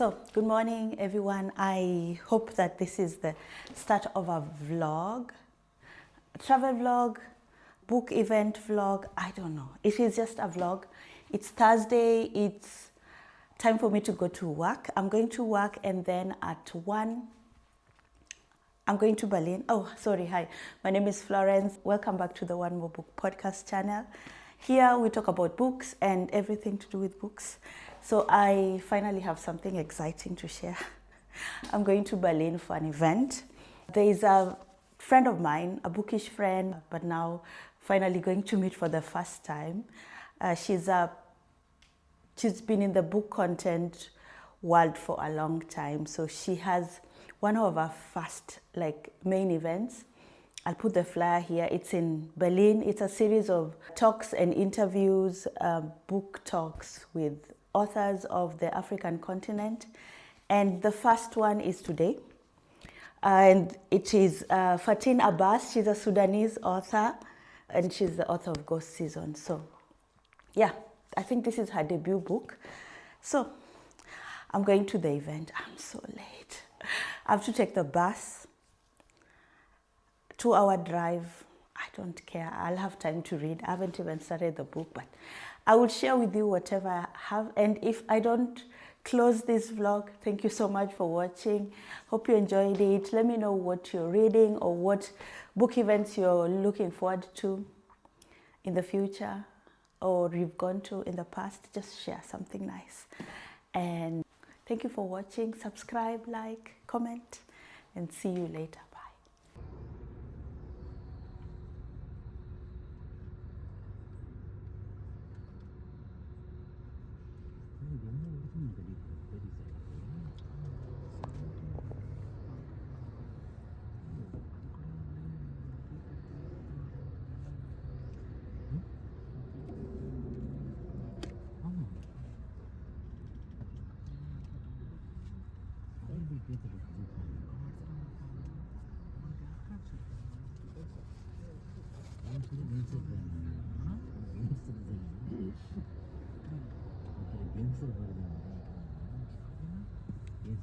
So, good morning, everyone. I hope that this is the start of a vlog, travel vlog, book event vlog. I don't know. It is just a vlog. It's Thursday. It's time for me to go to work. I'm going to work, and then at 1, I'm going to Berlin. Oh, sorry. Hi. My name is Florence. Welcome back to the One More Book podcast channel. Here we talk about books and everything to do with books. So I finally have something exciting to share. I'm going to Berlin for an event. There is a friend of mine, a bookish friend, but now finally going to meet for the first time. She's been in the book content world for a long time. So she has one of our first main events. I'll put the flyer here. It's in Berlin. It's a series of talks and interviews, book talks with authors of the African continent. And the first one is today. And it is Fatin Abbas. She's a Sudanese author, and she's the author of Ghost Season. So, yeah, I think this is her debut book. So, I'm going to the event. I'm so late. I have to take the bus. 2-hour drive. I don't care. I'll have time to read. I haven't even started the book, but I will share with you whatever I have. And if I don't close this vlog, thank you so much for watching. Hope you enjoyed it. Let me know what you're reading or what book events you're looking forward to in the future or you've gone to in the past. Just share something nice. And thank you for watching. Subscribe, like, comment, and see you later. Bye. Yes,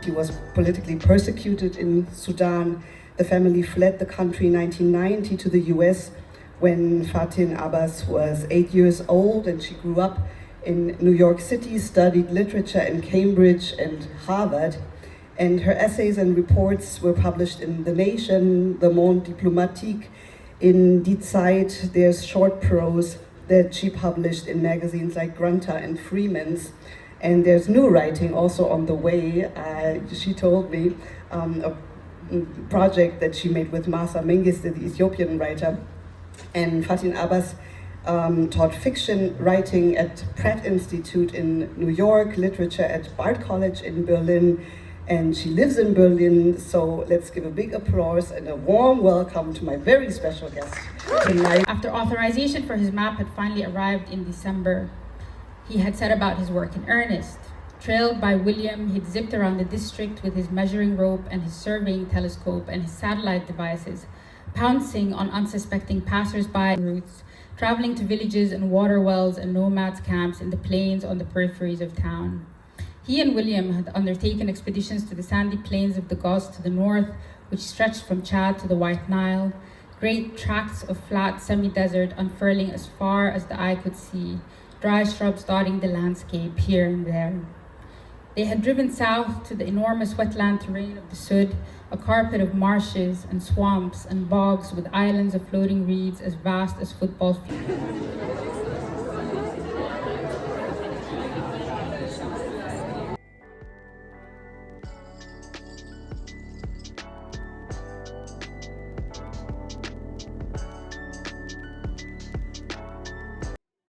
She was politically persecuted in Sudan. The family fled the country in 1990 to the US when Fatin Abbas was 8 years old, and she grew up in New York City, studied literature in Cambridge and Harvard. And her essays and reports were published in The Nation, Le Monde Diplomatique, in Die Zeit. There's short prose that she published in magazines like Granta and Freeman's. And there's new writing also on the way. She told me a project that she made with Masa Mengiste, the Ethiopian writer. And Fatin Abbas taught fiction writing at Pratt Institute in New York, literature at Bard College in Berlin, and she lives in Berlin. So let's give a big applause and a warm welcome to my very special guest tonight. After authorization for his map had finally arrived in December, he had set about his work in earnest. Trailed by William, he'd zipped around the district with his measuring rope and his surveying telescope and his satellite devices, pouncing on unsuspecting passers-by routes, traveling to villages and water wells and nomads camps in the plains on the peripheries of town. He and William had undertaken expeditions to the sandy plains of the Gauls to the north, which stretched from Chad to the White Nile, great tracts of flat semi-desert unfurling as far as the eye could see, dry shrubs dotting the landscape here and there. They had driven south to the enormous wetland terrain of the Sud, a carpet of marshes and swamps and bogs with islands of floating reeds as vast as football fields.